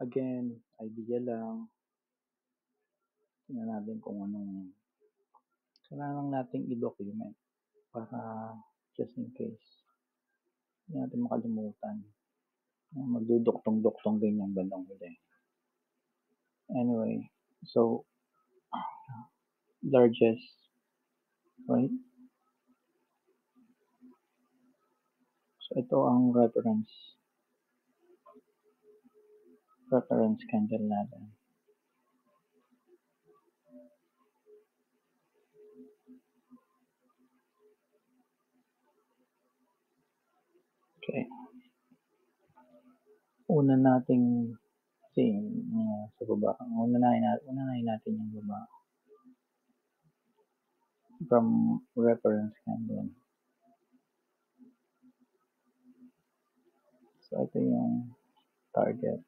Again, idea lang. Tingnan natin kung anong kailangan nating i-document para just in case. Hindi natin makalimutan. Magduduktong-duktong din yung bandang huli. Anyway, so largest, right? So ito ang reference candle natin. Okay. Una nating sa baba. Unahin natin yung baba. From reference candle. So ito yung target.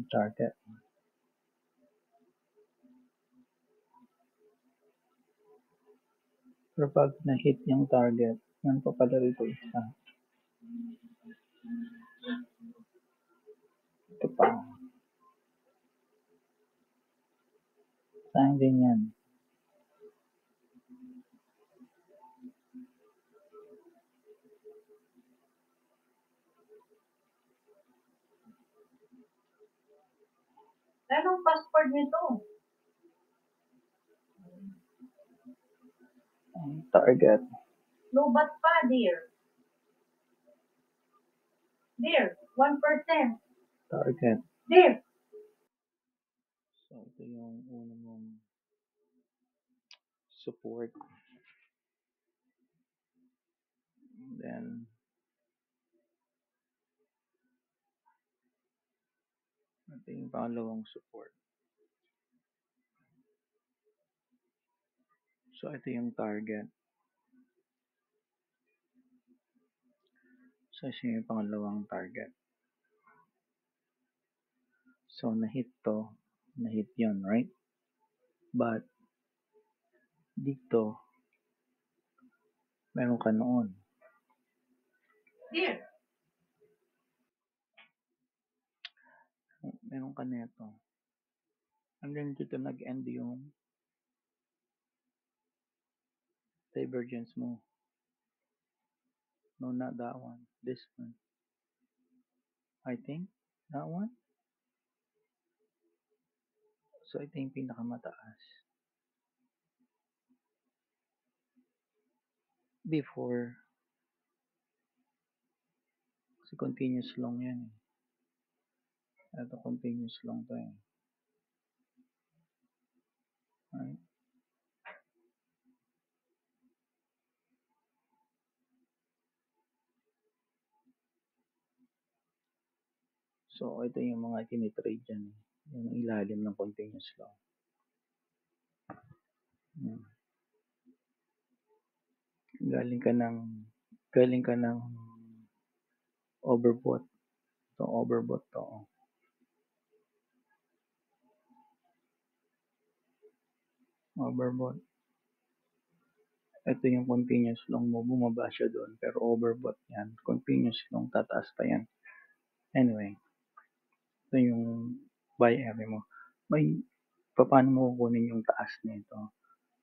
Target. Pero pag na-hit yung target, yan pa pala rito isa. Ito pa. Saan din yan? Anong passport nito? Target. Lubat pa, dear. Dear, 1%. Target. Dear. So ito yung una mong support. And then ito yung pangalawang support. So ito yung target. So ito yung pangalawang target. So na-hit to. Na-hit yun, right? But dito meron ka noon. Dear. Meron ka neto. And then dito nag-end yung divergence mo. No, not that one. This one. I think that one. So ito yung pinakamataas. Before, kasi continuous long yan eh. Ito continuous long to eh. Right? So ito yung mga tinitrade dyan eh. Yung ilalim ng continuous long. Galing ka ng overbought. So overbought to. Overbought. Ito yung continuous long mo, bumaba siya doon, pero overbought yan. Continuous long, tataas pa yan. Anyway, ito yung buy area mo. Paano mo kukunin yung taas nito?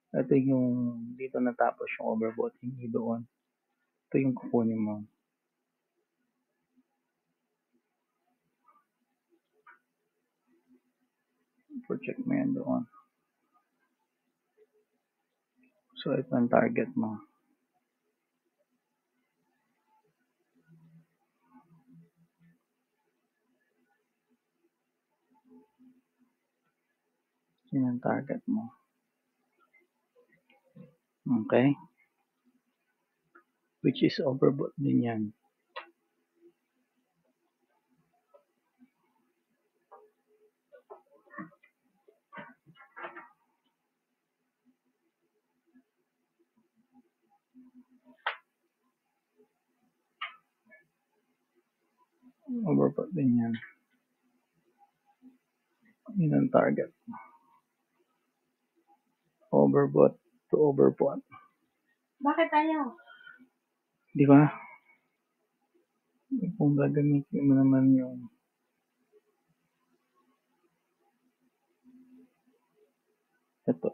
Ito yung, dito natapos yung overbought, hindi doon. Ito yung kukunin mo. Project mo yan doon. So, ito ang target mo. Yan ang target mo. Okay? Which is overbought din yan. Overbought din yan. Yun ang target. Overbought to overbought. Bakit ayaw? Di ba? Kung gagamitin mo naman yung ito.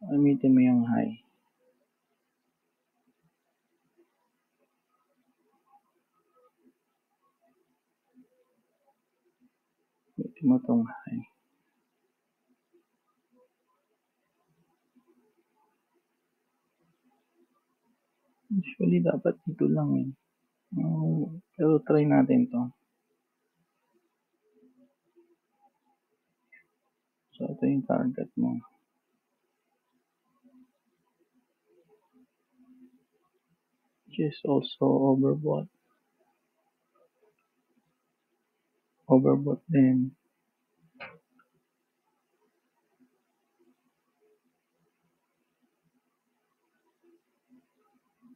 Gamitin mo yung high. Gamitin mo tong high. Usually, dapat dito lang eh. Pero try natin to. So, ito yung target mo. Which is also overbought. Overbought din.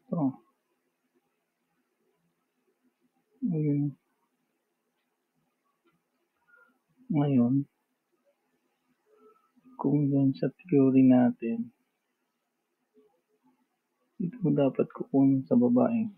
Ito. Ayun. Ngayon, kung yan sa theory natin, dito mo dapat kukunin sa babae.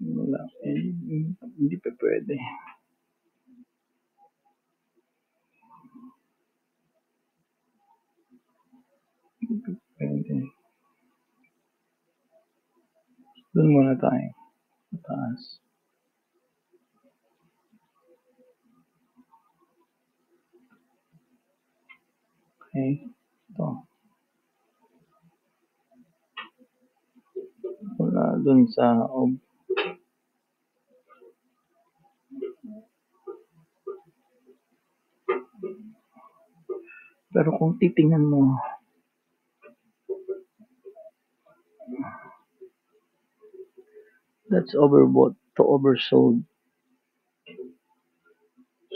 Wala. Hindi pa pwede. Hindi pa pwede. Doon muna tayo. Mataas. Okay. Ito. Wala doon sa pero kung titingnan mo, that's overbought to oversold.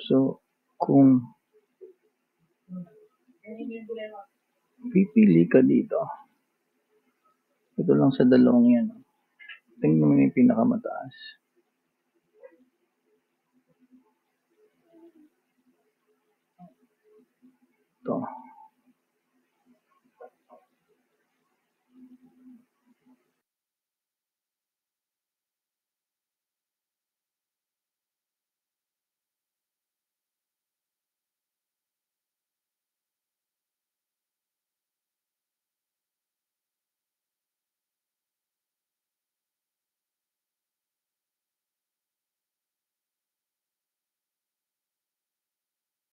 So, kung pipili ka dito, ito lang sa dalawang yan. Tingnan mo yung pinakamataas. Ito.